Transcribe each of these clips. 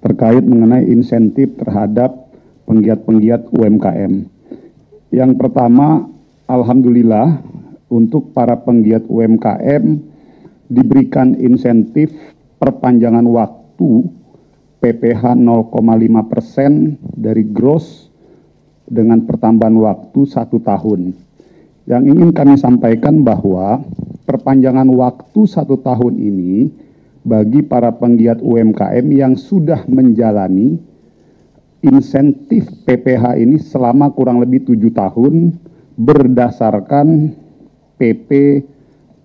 terkait mengenai insentif terhadap penggiat-penggiat UMKM. Yang pertama, alhamdulillah untuk para penggiat UMKM diberikan insentif perpanjangan waktu PPh 0,5% dari gross dengan pertambahan waktu 1 tahun. Yang ingin kami sampaikan bahwa perpanjangan waktu 1 tahun ini bagi para penggiat UMKM yang sudah menjalani insentif PPh ini selama kurang lebih 7 tahun berdasarkan PP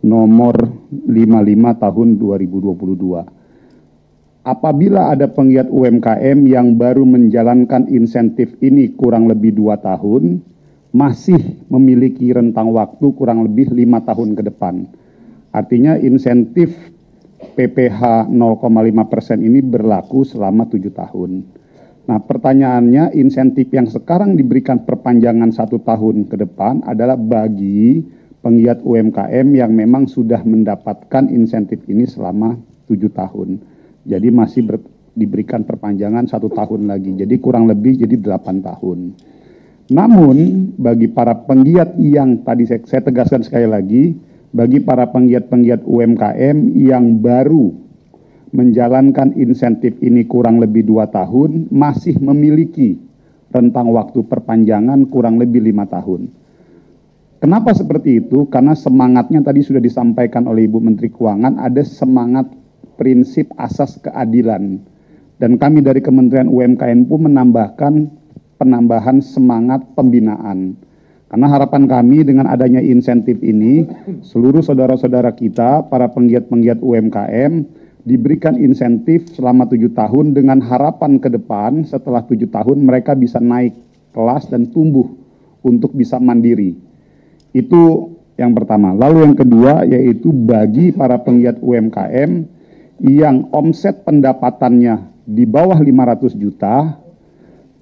nomor 55 tahun 2022. Apabila ada penggiat UMKM yang baru menjalankan insentif ini kurang lebih 2 tahun, masih memiliki rentang waktu kurang lebih 5 tahun ke depan. Artinya insentif PPh 0,5% ini berlaku selama 7 tahun. Nah, pertanyaannya, insentif yang sekarang diberikan perpanjangan 1 tahun ke depan adalah bagi penggiat UMKM yang memang sudah mendapatkan insentif ini selama 7 tahun. Jadi masih diberikan perpanjangan 1 tahun lagi. Jadi kurang lebih jadi 8 tahun. Namun bagi para penggiat yang tadi saya tegaskan sekali lagi, bagi para penggiat-penggiat UMKM yang baru menjalankan insentif ini kurang lebih 2 tahun, masih memiliki rentang waktu perpanjangan kurang lebih 5 tahun. Kenapa seperti itu? Karena semangatnya tadi sudah disampaikan oleh Ibu Menteri Keuangan, ada semangat prinsip asas keadilan. Dan kami dari Kementerian UMKM pun menambahkan penambahan semangat pembinaan. Karena harapan kami dengan adanya insentif ini, seluruh saudara-saudara kita, para penggiat-penggiat UMKM, diberikan insentif selama 7 tahun dengan harapan ke depan setelah 7 tahun mereka bisa naik kelas dan tumbuh untuk bisa mandiri. Itu yang pertama. Lalu yang kedua yaitu bagi para penggiat UMKM yang omset pendapatannya di bawah 500 juta,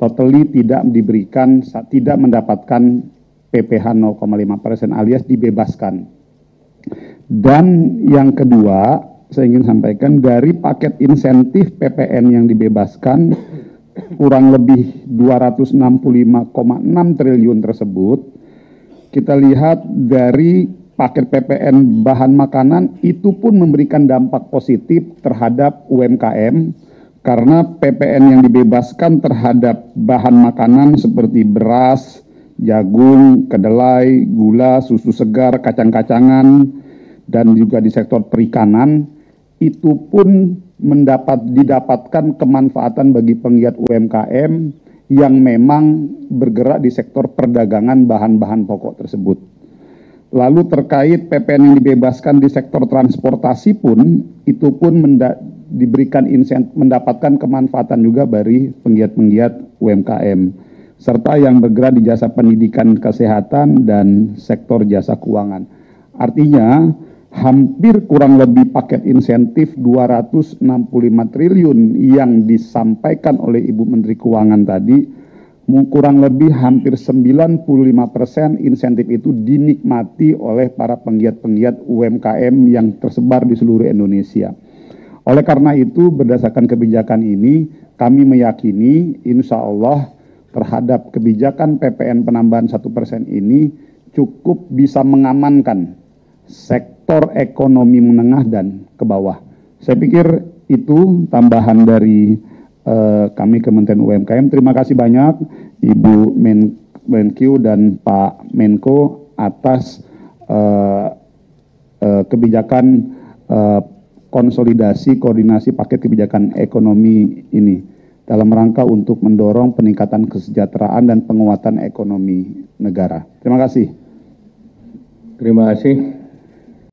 totally tidak mendapatkan PPh 0,5% alias dibebaskan. Dan yang kedua, saya ingin sampaikan dari paket insentif PPN yang dibebaskan kurang lebih 265,6 triliun tersebut, kita lihat dari paket PPN bahan makanan itu pun memberikan dampak positif terhadap UMKM karena PPN yang dibebaskan terhadap bahan makanan seperti beras, jagung, kedelai, gula, susu segar, kacang-kacangan, dan juga di sektor perikanan, itu pun didapatkan kemanfaatan bagi penggiat UMKM yang memang bergerak di sektor perdagangan bahan-bahan pokok tersebut. Lalu terkait PPN yang dibebaskan di sektor transportasi pun, itu pun diberikan mendapatkan kemanfaatan juga dari penggiat-penggiat UMKM. Serta yang bergerak di jasa pendidikan kesehatan dan sektor jasa keuangan. Artinya, hampir kurang lebih paket insentif 265 triliun yang disampaikan oleh Ibu Menteri Keuangan tadi, kurang lebih hampir 95% insentif itu dinikmati oleh para penggiat-penggiat UMKM yang tersebar di seluruh Indonesia. Oleh karena itu, berdasarkan kebijakan ini, kami meyakini insya Allah terhadap kebijakan PPN penambahan 1% ini cukup bisa mengamankan sektor ekonomi menengah dan ke bawah. Saya pikir itu tambahan dari kami Kementerian UMKM. Terima kasih banyak Ibu Menkyu dan Pak Menko atas kebijakan konsolidasi koordinasi paket kebijakan ekonomi ini dalam rangka untuk mendorong peningkatan kesejahteraan dan penguatan ekonomi negara. Terima kasih. Terima kasih.